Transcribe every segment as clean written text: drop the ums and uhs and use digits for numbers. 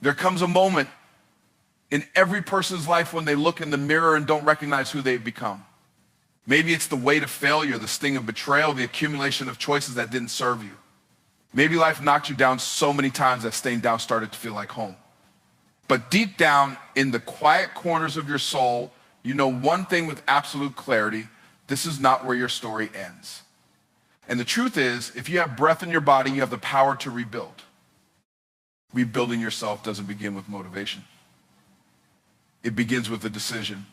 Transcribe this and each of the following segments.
There comes a moment in every person's life when they look in the mirror and don't recognize who they've become. Maybe it's the weight of failure, the sting of betrayal, the accumulation of choices that didn't serve you. Maybe life knocked you down so many times that staying down started to feel like home. But deep down in the quiet corners of your soul, you know one thing with absolute clarity: this is not where your story ends. And the truth is, if you have breath in your body, you have the power to rebuild. Rebuilding yourself doesn't begin with motivation. It begins with a decision.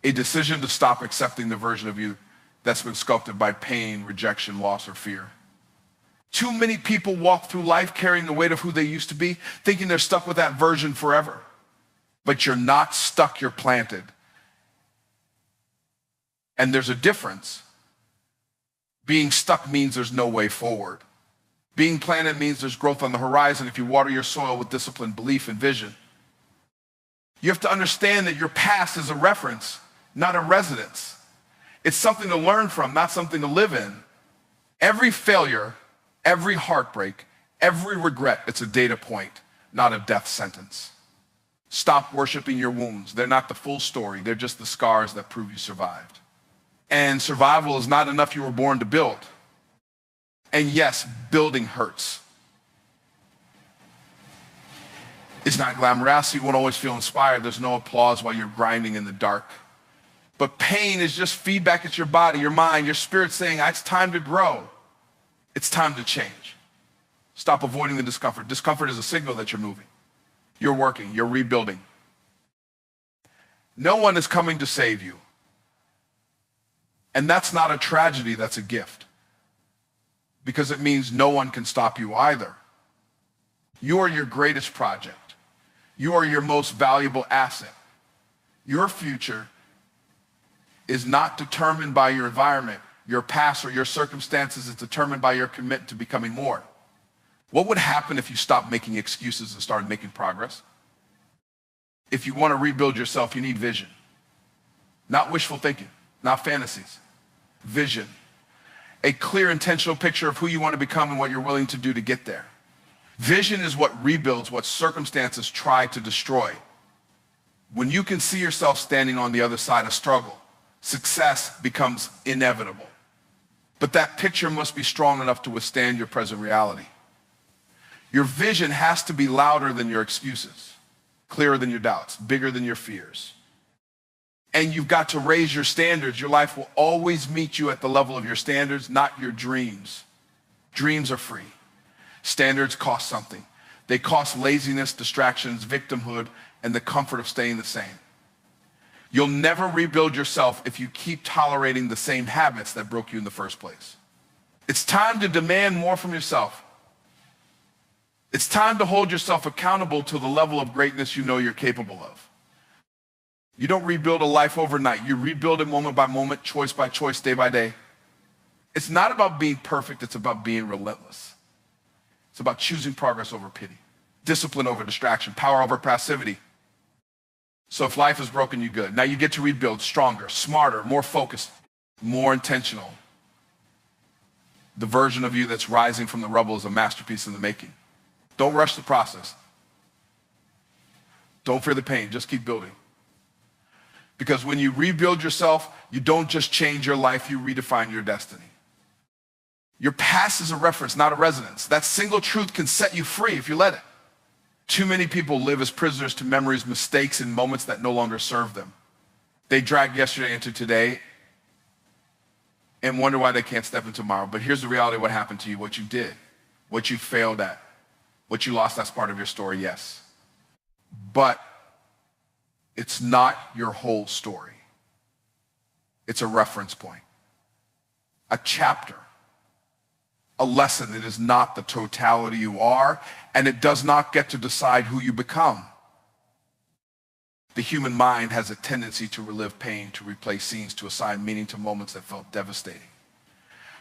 A decision to stop accepting the version of you that's been sculpted by pain, rejection, loss, or fear. Too many people walk through life carrying the weight of who they used to be, thinking they're stuck with that version forever. But you're not stuck, you're planted. And there's a difference. Being stuck means there's no way forward. Being planted means there's growth on the horizon if you water your soil with discipline, belief, and vision. You have to understand that your past is a reference, not a residence. It's something to learn from, not something to live in. Every failure, every heartbreak, every regret, it's a data point, not a death sentence. Stop worshiping your wounds. They're not the full story. They're just the scars that prove you survived. And survival is not enough. You were born to build. And yes, building hurts. It's not glamorous. You won't always feel inspired. There's no applause while you're grinding in the dark. But pain is just feedback at your body, your mind, your spirit saying, it's time to grow. It's time to change. Stop avoiding the discomfort. Discomfort is a signal that you're moving. You're working. You're rebuilding. No one is coming to save you. And that's not a tragedy, that's a gift. Because it means no one can stop you either. You are your greatest project. You are your most valuable asset. Your future is not determined by your environment, your past, or your circumstances. It's determined by your commitment to becoming more. What would happen if you stopped making excuses and started making progress? If you want to rebuild yourself, you need vision. Not wishful thinking, not fantasies. Vision. A clear, intentional picture of who you want to become and what you're willing to do to get there. Vision is what rebuilds what circumstances try to destroy. When you can see yourself standing on the other side of struggle, success becomes inevitable. But that picture must be strong enough to withstand your present reality. Your vision has to be louder than your excuses, clearer than your doubts, bigger than your fears. And you've got to raise your standards. Your life will always meet you at the level of your standards, not your dreams. Dreams are free. Standards cost something. They cost laziness, distractions, victimhood, and the comfort of staying the same. You'll never rebuild yourself if you keep tolerating the same habits that broke you in the first place. It's time to demand more from yourself. It's time to hold yourself accountable to the level of greatness you know you're capable of. You don't rebuild a life overnight. You rebuild it moment by moment, choice by choice, day by day. It's not about being perfect. It's about being relentless. It's about choosing progress over pity, discipline over distraction, power over passivity. So if life is broken, you're good. Now you get to rebuild stronger, smarter, more focused, more intentional. The version of you that's rising from the rubble is a masterpiece in the making. Don't rush the process. Don't fear the pain. Just keep building. Because when you rebuild yourself, you don't just change your life, you redefine your destiny. Your past is a reference, not a residence. That single truth can set you free if you let it. Too many people live as prisoners to memories, mistakes, and moments that no longer serve them. They drag yesterday into today and wonder why they can't step into tomorrow. But here's the reality of what happened to you, what you did, what you failed at, what you lost. That's part of your story, yes. But it's not your whole story. It's a reference point, a chapter, a lesson. It is not the totality you are, and it does not get to decide who you become. The human mind has a tendency to relive pain, to replay scenes, to assign meaning to moments that felt devastating.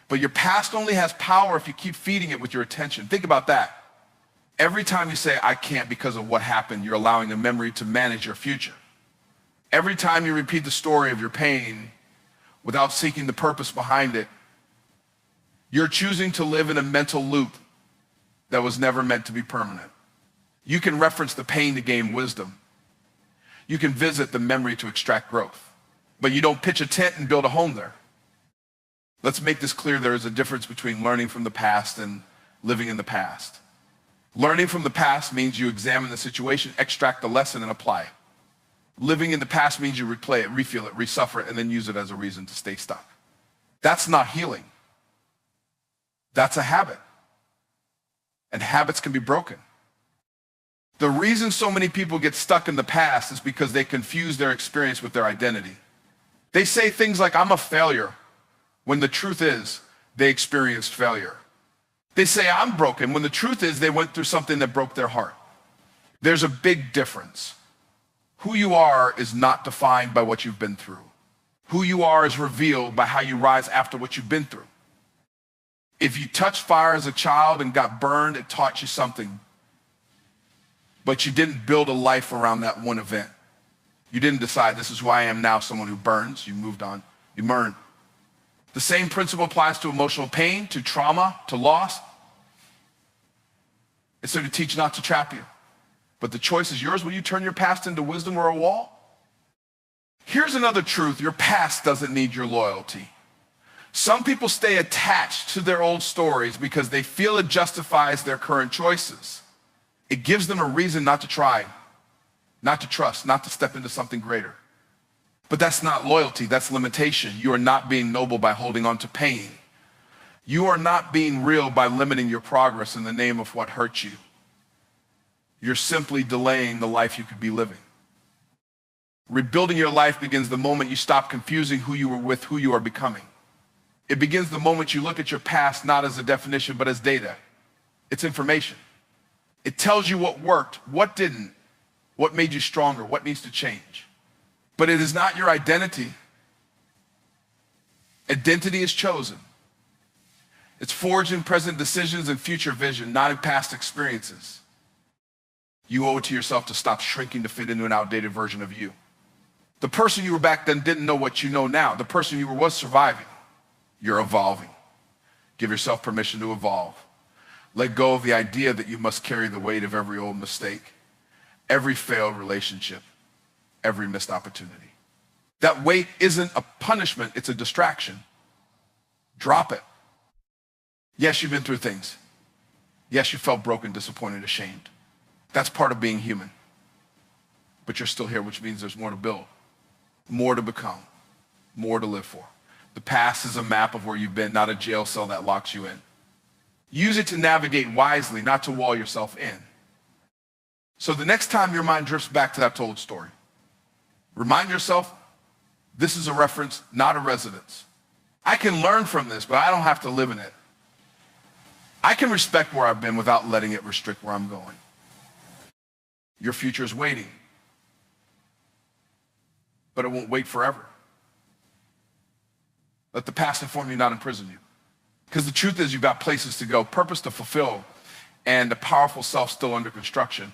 But your past only has power if you keep feeding it with your attention. Think about that. Every time you say, I can't because of what happened, you're allowing the memory to manage your future. Every time you repeat the story of your pain without seeking the purpose behind it, you're choosing to live in a mental loop that was never meant to be permanent. You can reference the pain to gain wisdom. You can visit the memory to extract growth. But you don't pitch a tent and build a home there. Let's make this clear. There is a difference between learning from the past and living in the past. Learning from the past means you examine the situation, extract the lesson, and apply it. Living in the past means you replay it, refeel it, resuffer it, and then use it as a reason to stay stuck. That's not healing. That's a habit. And habits can be broken. The reason so many people get stuck in the past is because they confuse their experience with their identity. They say things like, I'm a failure, when the truth is they experienced failure. They say, I'm broken, when the truth is they went through something that broke their heart. There's a big difference. Who you are is not defined by what you've been through. Who you are is revealed by how you rise after what you've been through. If you touched fire as a child and got burned, it taught you something. But you didn't build a life around that one event. You didn't decide, this is who I am now, someone who burns. You moved on. You learned. The same principle applies to emotional pain, to trauma, to loss. It's so to teach, not to trap you. But the choice is yours. Will you turn your past into wisdom or a wall? Here's another truth. Your past doesn't need your loyalty. Some people stay attached to their old stories because they feel it justifies their current choices. It gives them a reason not to try, not to trust, not to step into something greater. But that's not loyalty, that's limitation. You are not being noble by holding on to pain. You are not being real by limiting your progress in the name of what hurt you. You're simply delaying the life you could be living. Rebuilding your life begins the moment you stop confusing who you were with who you are becoming. It begins the moment you look at your past not as a definition, but as data. It's information. It tells you what worked, what didn't, what made you stronger, what needs to change. But it is not your identity. Identity is chosen. It's forged in present decisions and future vision, not in past experiences. You owe it to yourself to stop shrinking to fit into an outdated version of you. The person you were back then didn't know what you know now. The person you were was surviving. You're evolving. Give yourself permission to evolve. Let go of the idea that you must carry the weight of every old mistake, every failed relationship, every missed opportunity. That weight isn't a punishment, it's a distraction. Drop it. Yes, you've been through things. Yes, you felt broken, disappointed, ashamed. That's part of being human. But you're still here, which means there's more to build, more to become, more to live for. The past is a map of where you've been, not a jail cell that locks you in. Use it to navigate wisely, not to wall yourself in. So the next time your mind drifts back to that old story, remind yourself, this is a reference, not a residence. I can learn from this, but I don't have to live in it. I can respect where I've been without letting it restrict where I'm going. Your future is waiting, but it won't wait forever. Let the past inform you, not imprison you. Because the truth is, you've got places to go, purpose to fulfill, and a powerful self still under construction.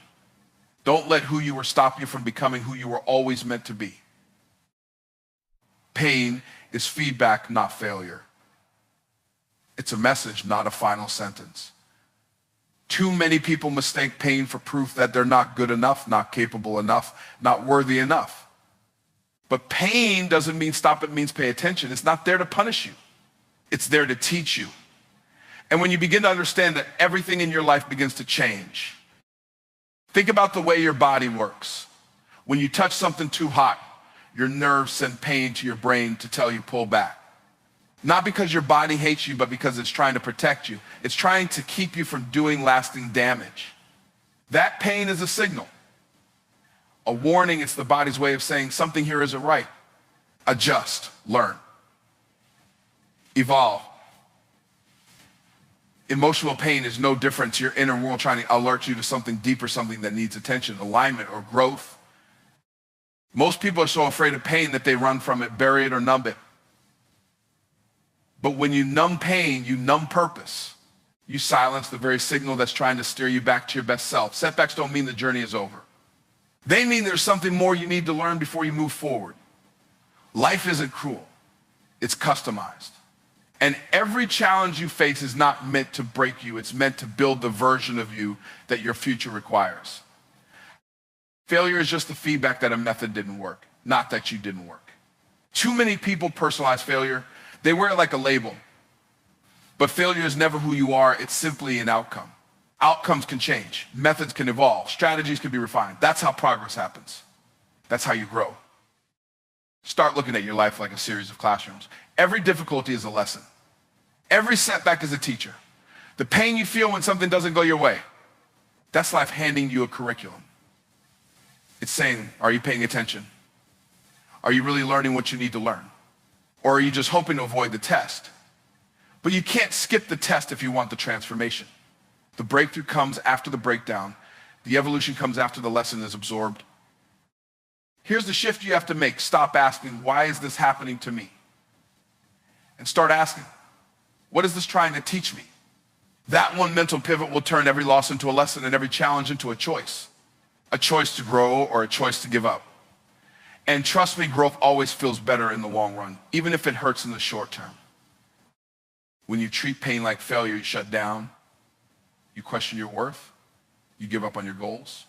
Don't let who you were stop you from becoming who you were always meant to be. Pain is feedback, not failure. It's a message, not a final sentence. Too many people mistake pain for proof that they're not good enough, not capable enough, not worthy enough. But pain doesn't mean stop, it means pay attention. It's not there to punish you. It's there to teach you. And when you begin to understand that everything in your life begins to change, think about the way your body works. When you touch something too hot, your nerves send pain to your brain to tell you pull back. Not because your body hates you, but because it's trying to protect you. It's trying to keep you from doing lasting damage. That pain is a signal. A warning, it's the body's way of saying something here isn't right. Adjust, learn, evolve. Emotional pain is no different to your inner world trying to alert you to something deeper, something that needs attention, alignment, or growth. Most people are so afraid of pain that they run from it, bury it, or numb it. But when you numb pain, you numb purpose. You silence the very signal that's trying to steer you back to your best self. Setbacks don't mean the journey is over. They mean there's something more you need to learn before you move forward. Life isn't cruel. It's customized. And every challenge you face is not meant to break you. It's meant to build the version of you that your future requires. Failure is just the feedback that a method didn't work, not that you didn't work. Too many people personalize failure. They wear it like a label. But failure is never who you are. It's simply an outcome. Outcomes can change. Methods can evolve. Strategies can be refined. That's how progress happens. That's how you grow. Start looking at your life like a series of classrooms. Every difficulty is a lesson. Every setback is a teacher. The pain you feel when something doesn't go your way, that's life handing you a curriculum. It's saying, are you paying attention? Are you really learning what you need to learn? Or are you just hoping to avoid the test? But you can't skip the test if you want the transformation. The breakthrough comes after the breakdown. The evolution comes after the lesson is absorbed. Here's the shift you have to make. Stop asking, why is this happening to me? And start asking, what is this trying to teach me? That one mental pivot will turn every loss into a lesson and every challenge into a choice. A choice to grow or a choice to give up. And trust me, growth always feels better in the long run, even if it hurts in the short term. When you treat pain like failure, you shut down, you question your worth, you give up on your goals.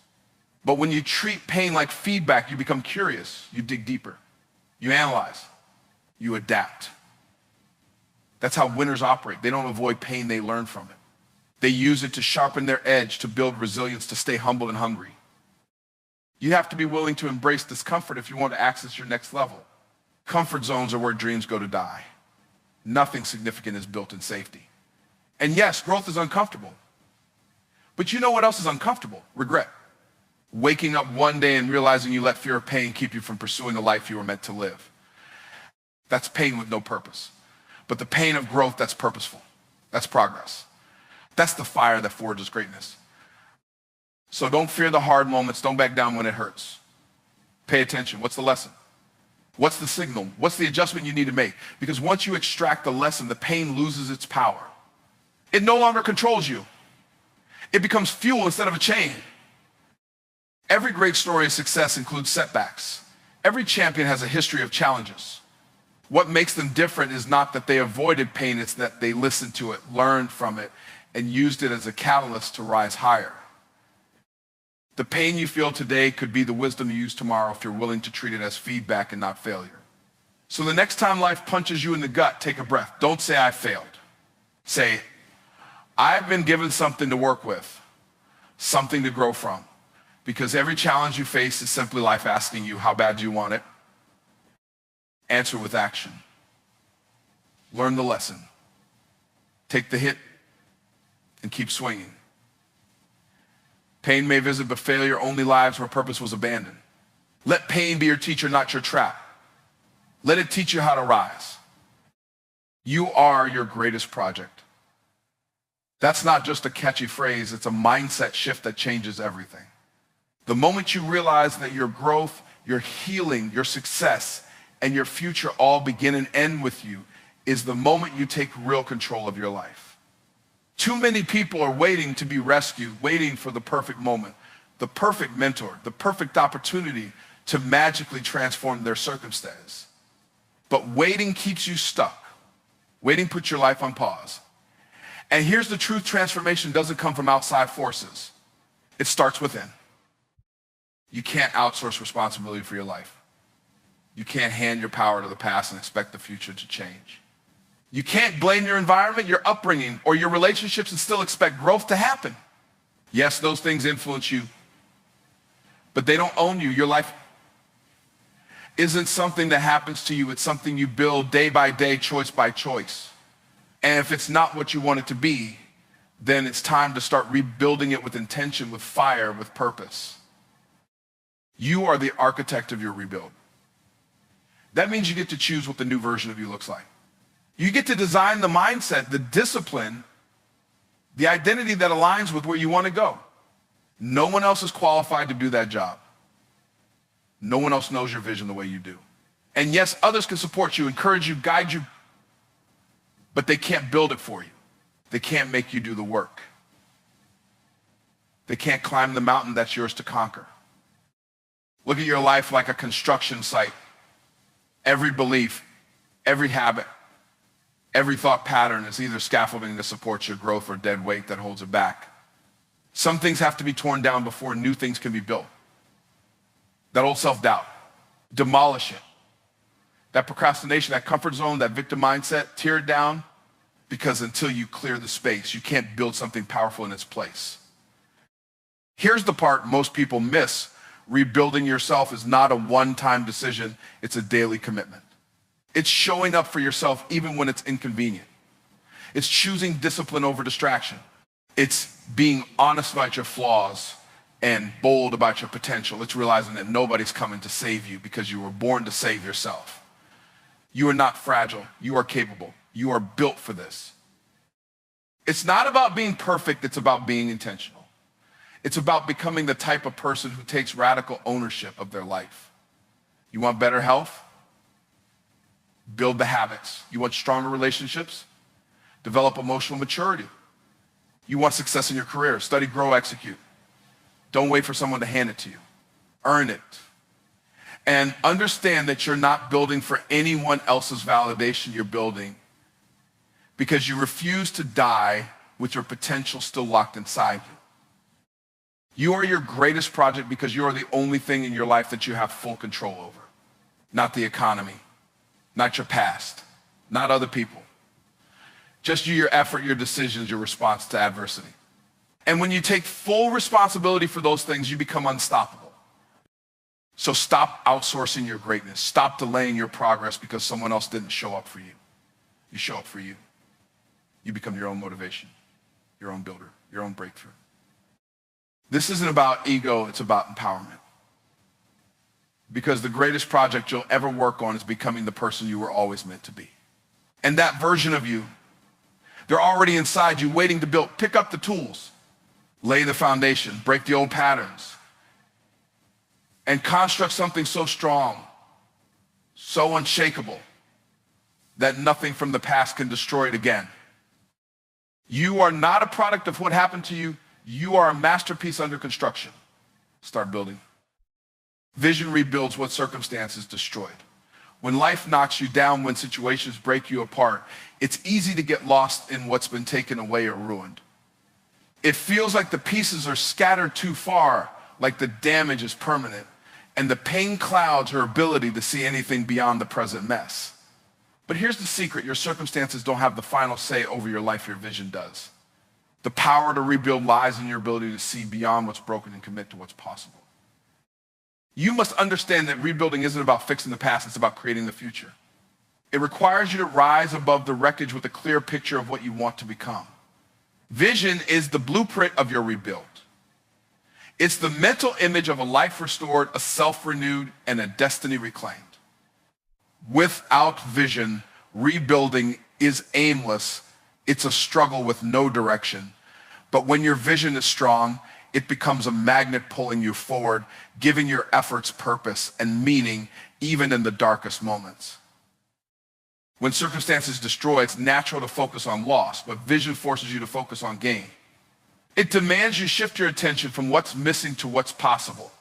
But when you treat pain like feedback, you become curious, you dig deeper, you analyze, you adapt. That's how winners operate. They don't avoid pain, they learn from it. They use it to sharpen their edge, to build resilience, to stay humble and hungry. You have to be willing to embrace discomfort if you want to access your next level. Comfort zones are where dreams go to die. Nothing significant is built in safety. And yes, growth is uncomfortable. But you know what else is uncomfortable? Regret. Waking up one day and realizing you let fear of pain keep you from pursuing the life you were meant to live. That's pain with no purpose. But the pain of growth, that's purposeful. That's progress. That's the fire that forges greatness. So don't fear the hard moments. Don't back down when it hurts. Pay attention. What's the lesson? What's the signal? What's the adjustment you need to make? Because once you extract the lesson, the pain loses its power. It no longer controls you. It becomes fuel instead of a chain. Every great story of success includes setbacks. Every champion has a history of challenges. What makes them different is not that they avoided pain, it's that they listened to it, learned from it, and used it as a catalyst to rise higher. The pain you feel today could be the wisdom you use tomorrow if you're willing to treat it as feedback and not failure. So the next time life punches you in the gut, take a breath. Don't say, I failed. Say, I've been given something to work with, something to grow from. Because every challenge you face is simply life asking you, how bad do you want it? Answer with action. Learn the lesson. Take the hit and keep swinging. Pain may visit, but failure only lives where purpose was abandoned. Let pain be your teacher, not your trap. Let it teach you how to rise. You are your greatest project. That's not just a catchy phrase, it's a mindset shift that changes everything. The moment you realize that your growth, your healing, your success, and your future all begin and end with you is the moment you take real control of your life. Too many people are waiting to be rescued, waiting for the perfect moment, the perfect mentor, the perfect opportunity to magically transform their circumstance. But waiting keeps you stuck. Waiting puts your life on pause. And here's the truth, transformation doesn't come from outside forces. It starts within. You can't outsource responsibility for your life. You can't hand your power to the past and expect the future to change. You can't blame your environment, your upbringing, or your relationships and still expect growth to happen. Yes, those things influence you, but they don't own you. Your life isn't something that happens to you. It's something you build day by day, choice by choice. And if it's not what you want it to be, then it's time to start rebuilding it with intention, with fire, with purpose. You are the architect of your rebuild. That means you get to choose what the new version of you looks like. You get to design the mindset, the discipline, the identity that aligns with where you want to go. No one else is qualified to do that job. No one else knows your vision the way you do. And yes, others can support you, encourage you, guide you, but they can't build it for you. They can't make you do the work. They can't climb the mountain that's yours to conquer. Look at your life like a construction site. Every belief, every habit, every thought pattern is either scaffolding to support your growth or dead weight that holds it back. Some things have to be torn down before new things can be built. that old self-doubt. Demolish it. That procrastination, that comfort zone, that victim mindset, tear it down, because until you clear the space, you can't build something powerful in its place. Here's the part most people miss. Rebuilding yourself is not a one-time decision, it's a daily commitment. It's showing up for yourself even when it's inconvenient. It's choosing discipline over distraction. It's being honest about your flaws and bold about your potential. It's realizing that nobody's coming to save you because you were born to save yourself. You are not fragile. You are capable. You are built for this. It's not about being perfect. It's about being intentional. It's about becoming the type of person who takes radical ownership of their life. You want better health? Build the habits. You want stronger relationships? Develop emotional maturity. You want success in your career? Study, grow, execute. Don't wait for someone to hand it to you. Earn it. And understand that you're not building for anyone else's validation. You're building because you refuse to die with your potential still locked inside you. You are your greatest project because you are the only thing in your life that you have full control over. Not the economy, not your past, not other people. Just you, your effort, your decisions, your response to adversity. And when you take full responsibility for those things, you become unstoppable. So stop outsourcing your greatness. Stop delaying your progress because someone else didn't show up for you. You show up for you. You become your own motivation, your own builder, your own breakthrough. This isn't about ego, it's about empowerment. Because the greatest project you'll ever work on is becoming the person you were always meant to be. And that version of you, they're already inside you waiting to build. Pick up the tools, lay the foundation, break the old patterns, and construct something so strong, so unshakable, that nothing from the past can destroy it again. You are not a product of what happened to you. You are a masterpiece under construction. Start building. Vision rebuilds what circumstances destroyed. When life knocks you down, when situations break you apart, it's easy to get lost in what's been taken away or ruined. It feels like the pieces are scattered too far, like the damage is permanent, and the pain clouds your ability to see anything beyond the present mess. But here's the secret. Your circumstances don't have the final say over your life. Your vision does. The power to rebuild lies in your ability to see beyond what's broken and commit to what's possible. You must understand that rebuilding isn't about fixing the past, it's about creating the future. It requires you to rise above the wreckage with a clear picture of what you want to become. Vision is the blueprint of your rebuild. It's the mental image of a life restored, a self renewed, and a destiny reclaimed. Without vision, rebuilding is aimless. It's a struggle with no direction. But when your vision is strong, it becomes a magnet pulling you forward, giving your efforts purpose and meaning even in the darkest moments. When circumstances destroy, it's natural to focus on loss, but vision forces you to focus on gain. It demands you shift your attention from what's missing to what's possible.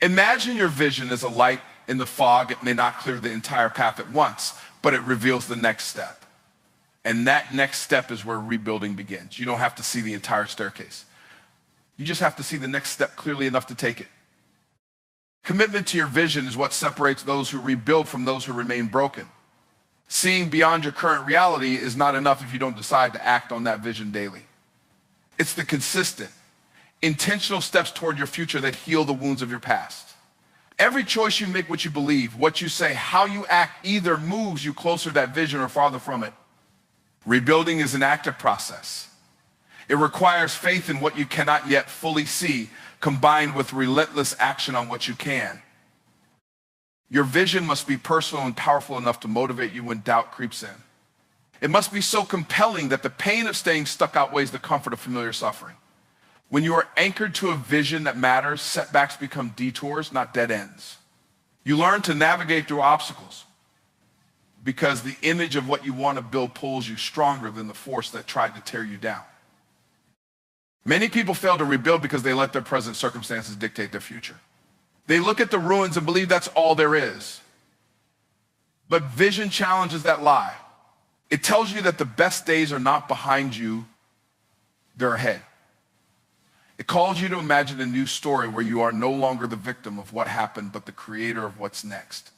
Imagine your vision as a light in the fog. It may not clear the entire path at once, but it reveals the next step. And that next step is where rebuilding begins. You don't have to see the entire staircase. You just have to see the next step clearly enough to take it. Commitment to your vision is what separates those who rebuild from those who remain broken. Seeing beyond your current reality is not enough if you don't decide to act on that vision daily. It's the consistent, intentional steps toward your future that heal the wounds of your past. Every choice you make, what you believe, what you say, how you act either moves you closer to that vision or farther from it. Rebuilding is an active process. It requires faith in what you cannot yet fully see, combined with relentless action on what you can. Your vision must be personal and powerful enough to motivate you when doubt creeps in. It must be so compelling that the pain of staying stuck outweighs the comfort of familiar suffering. When you are anchored to a vision that matters, setbacks become detours, not dead ends. You learn to navigate through obstacles because the image of what you want to build pulls you stronger than the force that tried to tear you down. Many people fail to rebuild because they let their present circumstances dictate their future. They look at the ruins and believe that's all there is. But vision challenges that lie. It tells you that the best days are not behind you, they're ahead. It calls you to imagine a new story where you are no longer the victim of what happened, but the creator of what's next.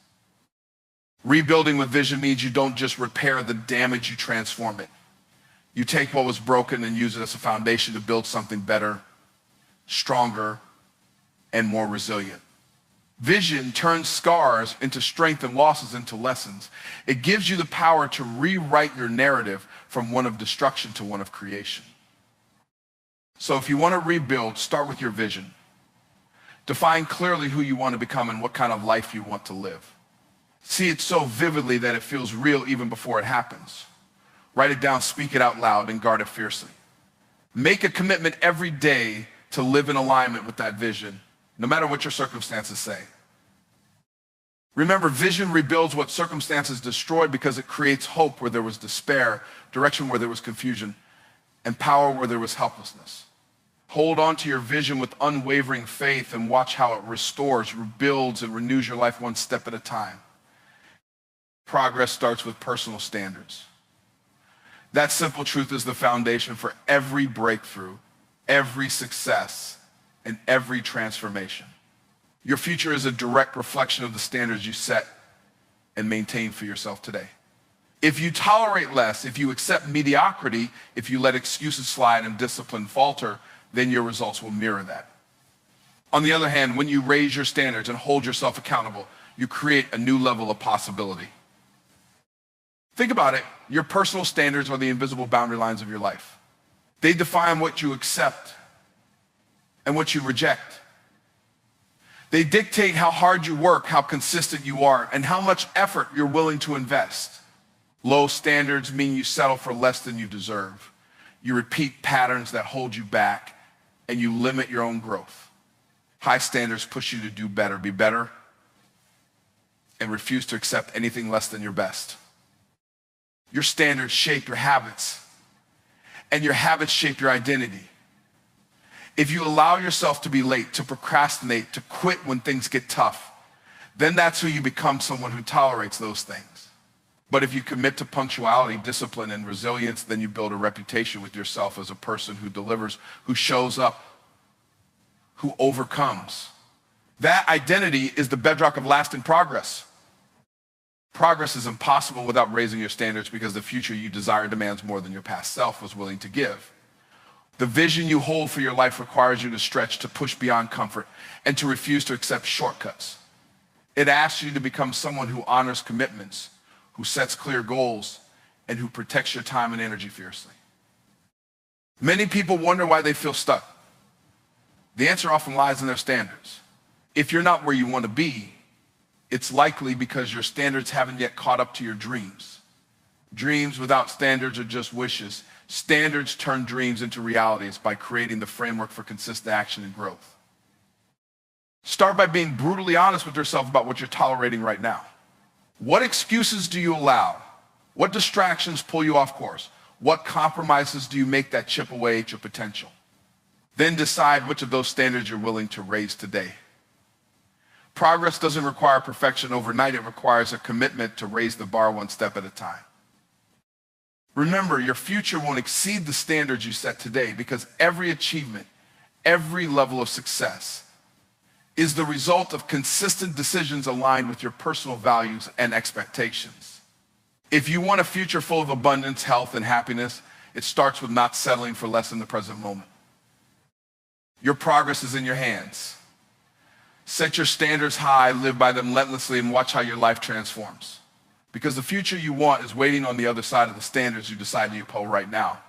Rebuilding with vision means you don't just repair the damage, you transform it. You take what was broken and use it as a foundation to build something better, stronger, and more resilient. Vision turns scars into strength and losses into lessons. It gives you the power to rewrite your narrative from one of destruction to one of creation. So if you want to rebuild, start with your vision. Define clearly who you want to become and what kind of life you want to live. See it so vividly that it feels real even before it happens. Write it down, speak it out loud, and guard it fiercely. Make a commitment every day to live in alignment with that vision, no matter what your circumstances say. Remember, vision rebuilds what circumstances destroyed because it creates hope where there was despair, direction where there was confusion, and power where there was helplessness. Hold on to your vision with unwavering faith and watch how it restores, rebuilds, and renews your life one step at a time. Progress starts with personal standards. That simple truth is the foundation for every breakthrough, every success, and every transformation. Your future is a direct reflection of the standards you set and maintain for yourself today. If you tolerate less, if you accept mediocrity, if you let excuses slide and discipline falter, then your results will mirror that. On the other hand, when you raise your standards and hold yourself accountable, you create a new level of possibility. Think about it. Your personal standards are the invisible boundary lines of your life. They define what you accept and what you reject. They dictate how hard you work, how consistent you are, and how much effort you're willing to invest. Low standards mean you settle for less than you deserve. You repeat patterns that hold you back, and you limit your own growth. High standards push you to do better, be better, and refuse to accept anything less than your best. Your standards shape your habits, and your habits shape your identity. If you allow yourself to be late, to procrastinate, to quit when things get tough, then that's who you become, someone who tolerates those things. But if you commit to punctuality, discipline, and resilience, then you build a reputation with yourself as a person who delivers, who shows up, who overcomes. That identity is the bedrock of lasting progress. Progress is impossible without raising your standards because the future you desire demands more than your past self was willing to give. The vision you hold for your life requires you to stretch, to push beyond comfort, and to refuse to accept shortcuts. It asks you to become someone who honors commitments, who sets clear goals, and who protects your time and energy fiercely. Many people wonder why they feel stuck. The answer often lies in their standards. If you're not where you want to be, it's likely because your standards haven't yet caught up to your dreams. Dreams without standards are just wishes. Standards turn dreams into realities by creating the framework for consistent action and growth. Start by being brutally honest with yourself about what you're tolerating right now. What excuses do you allow? What distractions pull you off course? What compromises do you make that chip away at your potential? Then decide which of those standards you're willing to raise today. Progress doesn't require perfection overnight. It requires a commitment to raise the bar one step at a time. Remember, your future won't exceed the standards you set today because every achievement, every level of success is the result of consistent decisions aligned with your personal values and expectations. If you want a future full of abundance, health, and happiness, it starts with not settling for less in the present moment. Your progress is in your hands. Set your standards high, live by them relentlessly, and watch how your life transforms. Because the future you want is waiting on the other side of the standards you decide to uphold right now.